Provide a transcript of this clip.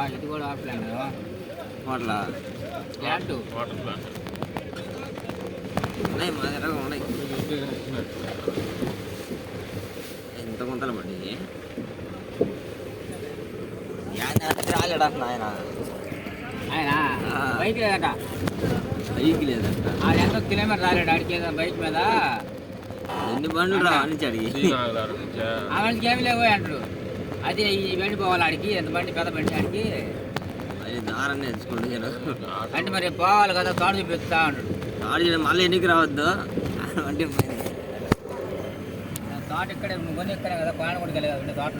ఇది కూడా plan వాట్లా plant water plant ఉన్నాయి మా దగ్గర ఉన్నాయి ఎంత కొంతలు పడి రాలేడా ఆయన ఆయన బైక్ లేదట బైక్ లేదంట ఆడు ఎంతో కిలోమీటర్ రాలేడు ఆడికి ఏదో బైక్ మీద ఎన్ని బండ్లు రా నుంచి అడిగి శ్రీనాగర్ నుంచా ఆ మనిషికి ఏమి లేవు అంటారు అది ఈ బండి పోవాలి ఆడికి ఎంత బండి పెద్ద బండి ఆడికి అది దారాన్ని తెచ్చుకోండి నేను అంటే మరి పోవాలి కదా తోట చూపిస్తా అంటాడు ఆడి మళ్ళీ ఎన్నికి రావద్దు అంటే తోట ఇక్కడే నువ్వు కొని ఇక్కడే కదా కోణ కూడా కలిగి తోట